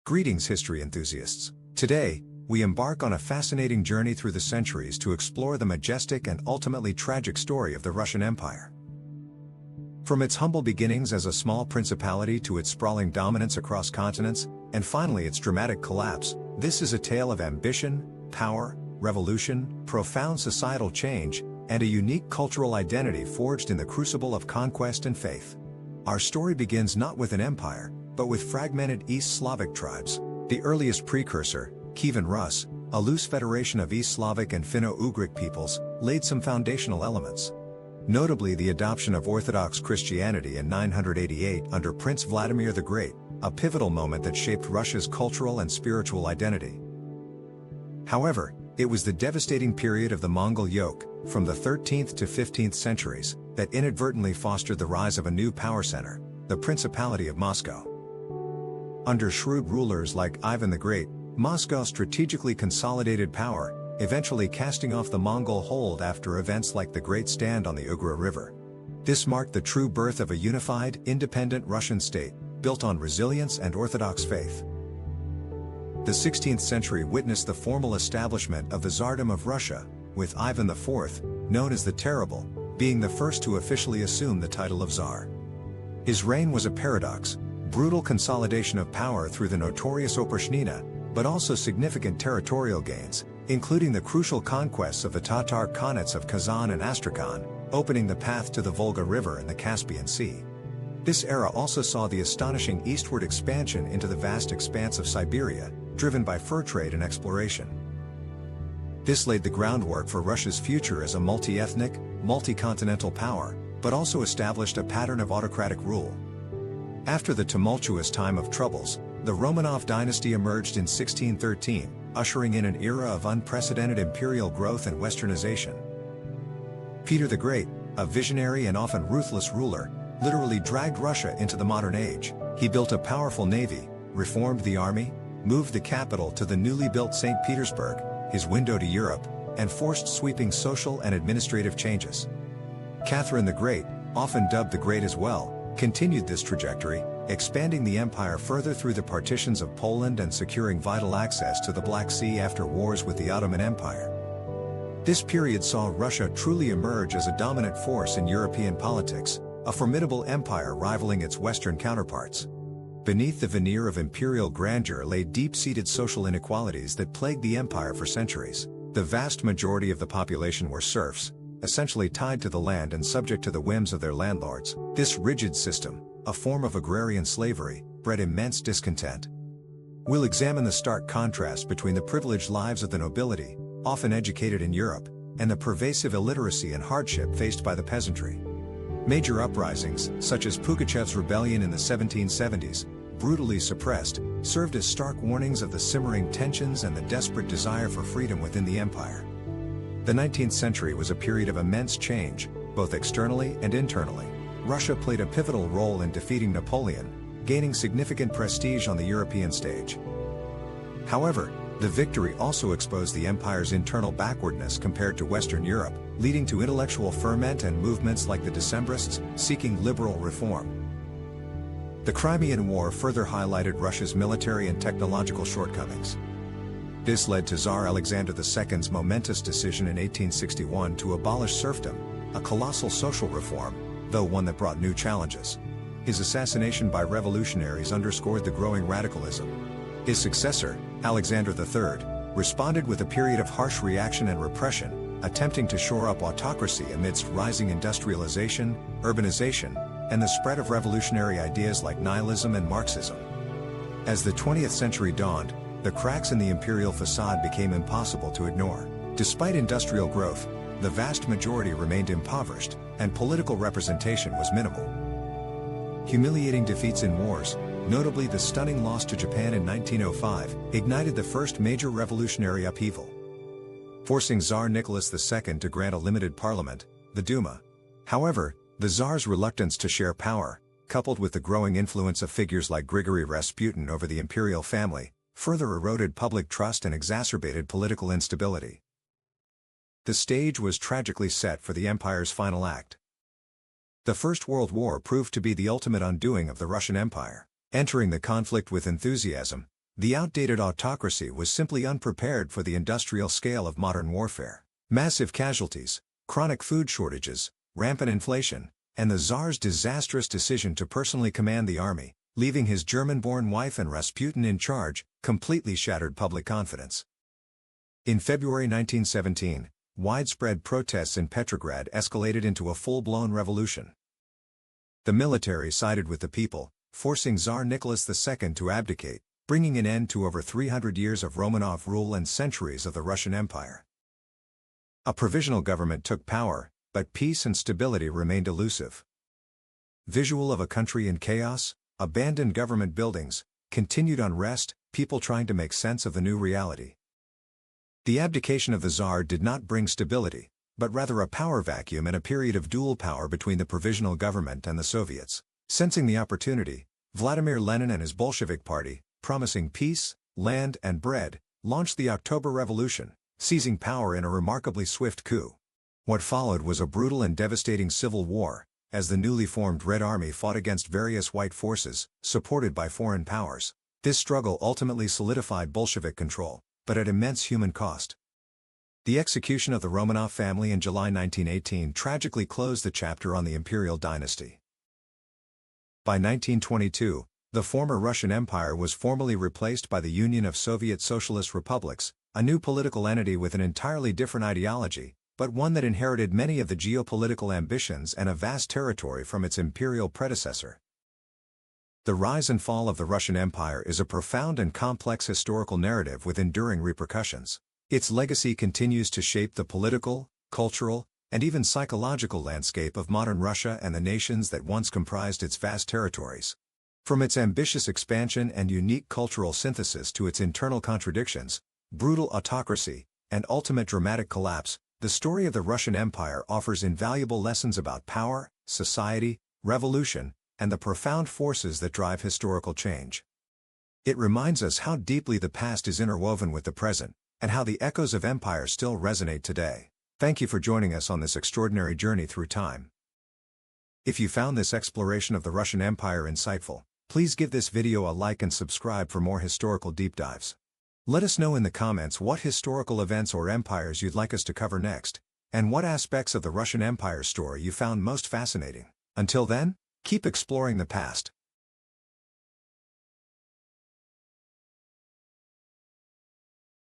Greetings, history enthusiasts. Today, we embark on a fascinating journey through the centuries to explore the majestic and ultimately tragic story of the Russian Empire. From its humble beginnings as a small principality to its sprawling dominance across continents, and finally its dramatic collapse, this is a tale of ambition, power, revolution, profound societal change, and a unique cultural identity forged in the crucible of conquest and faith. Our story begins not with an empire, but with fragmented East Slavic tribes. The earliest precursor, Kievan Rus, a loose federation of East Slavic and Finno-Ugric peoples, laid some foundational elements. Notably the adoption of Orthodox Christianity in 988 under Prince Vladimir the Great, a pivotal moment that shaped Russia's cultural and spiritual identity. However, it was the devastating period of the Mongol yoke, from the 13th to 15th centuries, that inadvertently fostered the rise of a new power center, the Principality of Moscow. Under shrewd rulers like Ivan the Great, Moscow strategically consolidated power, eventually casting off the Mongol hold after events like the Great Stand on the Ugra River. This marked the true birth of a unified, independent Russian state, built on resilience and Orthodox faith. The 16th century witnessed the formal establishment of the Tsardom of Russia, with Ivan IV, known as the Terrible, being the first to officially assume the title of Tsar. His reign was a paradox: brutal consolidation of power through the notorious Oprichnina, but also significant territorial gains, including the crucial conquests of the Tatar Khanates of Kazan and Astrakhan, opening the path to the Volga River and the Caspian Sea. This era also saw the astonishing eastward expansion into the vast expanse of Siberia, driven by fur trade and exploration. This laid the groundwork for Russia's future as a multi-ethnic, multi-continental power, but also established a pattern of autocratic rule. After the tumultuous time of troubles, the Romanov dynasty emerged in 1613, ushering in an era of unprecedented imperial growth and westernization. Peter the Great, a visionary and often ruthless ruler, literally dragged Russia into the modern age. He built a powerful navy, reformed the army, moved the capital to the newly built St. Petersburg, his window to Europe, and forced sweeping social and administrative changes. Catherine the Great, often dubbed the Great as well, continued this trajectory, expanding the empire further through the partitions of Poland and securing vital access to the Black Sea after wars with the Ottoman Empire. This period saw Russia truly emerge as a dominant force in European politics, a formidable empire rivaling its Western counterparts. Beneath the veneer of imperial grandeur lay deep-seated social inequalities that plagued the empire for centuries. The vast majority of the population were serfs, essentially tied to the land and subject to the whims of their landlords. This rigid system, a form of agrarian slavery, bred immense discontent. We'll examine the stark contrast between the privileged lives of the nobility, often educated in Europe, and the pervasive illiteracy and hardship faced by the peasantry. Major uprisings, such as Pugachev's rebellion in the 1770s, brutally suppressed, served as stark warnings of the simmering tensions and the desperate desire for freedom within the empire. The 19th century was a period of immense change, both externally and internally. Russia played a pivotal role in defeating Napoleon, gaining significant prestige on the European stage. However, the victory also exposed the empire's internal backwardness compared to Western Europe, leading to intellectual ferment and movements like the Decembrists, seeking liberal reform. The Crimean War further highlighted Russia's military and technological shortcomings. This led to Tsar Alexander II's momentous decision in 1861 to abolish serfdom, a colossal social reform, though one that brought new challenges. His assassination by revolutionaries underscored the growing radicalism. His successor, Alexander III, responded with a period of harsh reaction and repression, attempting to shore up autocracy amidst rising industrialization, urbanization, and the spread of revolutionary ideas like nihilism and Marxism. As the 20th century dawned, the cracks in the imperial facade became impossible to ignore. Despite industrial growth, the vast majority remained impoverished, and political representation was minimal. Humiliating defeats in wars, notably the stunning loss to Japan in 1905, ignited the first major revolutionary upheaval, forcing Tsar Nicholas II to grant a limited parliament, the Duma. However, the Tsar's reluctance to share power, coupled with the growing influence of figures like Grigory Rasputin over the imperial family, further eroded public trust and exacerbated political instability. The stage was tragically set for the empire's final act. The First World War proved to be the ultimate undoing of the Russian Empire. Entering the conflict with enthusiasm, The outdated autocracy was simply unprepared for the industrial scale of modern warfare. Massive casualties, chronic food shortages, rampant inflation, and the Tsar's disastrous decision to personally command the army, leaving his German-born wife and Rasputin in charge, completely shattered public confidence. In February 1917, widespread protests in Petrograd escalated into a full-blown revolution. The military sided with the people, forcing Tsar Nicholas II to abdicate, bringing an end to over 300 years of Romanov rule and centuries of the Russian Empire. A provisional government took power, but peace and stability remained elusive. Visual of a country in chaos, abandoned government buildings, continued unrest, people trying to make sense of the new reality. The abdication of the Tsar did not bring stability, but rather a power vacuum and a period of dual power between the provisional government and the Soviets. Sensing the opportunity, Vladimir Lenin and his Bolshevik party, promising peace, land and bread, launched the October Revolution, seizing power in a remarkably swift coup. What followed was a brutal and devastating civil war, as the newly formed Red Army fought against various white forces, supported by foreign powers. This struggle ultimately solidified Bolshevik control, but at immense human cost. The execution of the Romanov family in July 1918 tragically closed the chapter on the imperial dynasty. By 1922, the former Russian Empire was formally replaced by the Union of Soviet Socialist Republics, a new political entity with an entirely different ideology, but one that inherited many of the geopolitical ambitions and a vast territory from its imperial predecessor. The rise and fall of the Russian Empire is a profound and complex historical narrative with enduring repercussions. Its legacy continues to shape the political, cultural, and even psychological landscape of modern Russia and the nations that once comprised its vast territories. From its ambitious expansion and unique cultural synthesis to its internal contradictions, brutal autocracy, and ultimate dramatic collapse, the story of the Russian Empire offers invaluable lessons about power, society, revolution, and the profound forces that drive historical change. It reminds us how deeply the past is interwoven with the present, and how the echoes of empire still resonate today. Thank you for joining us on this extraordinary journey through time. If you found this exploration of the Russian Empire insightful, please give this video a like and subscribe for more historical deep dives. Let us know in the comments what historical events or empires you'd like us to cover next, and what aspects of the Russian Empire story you found most fascinating. Until then, keep exploring the past,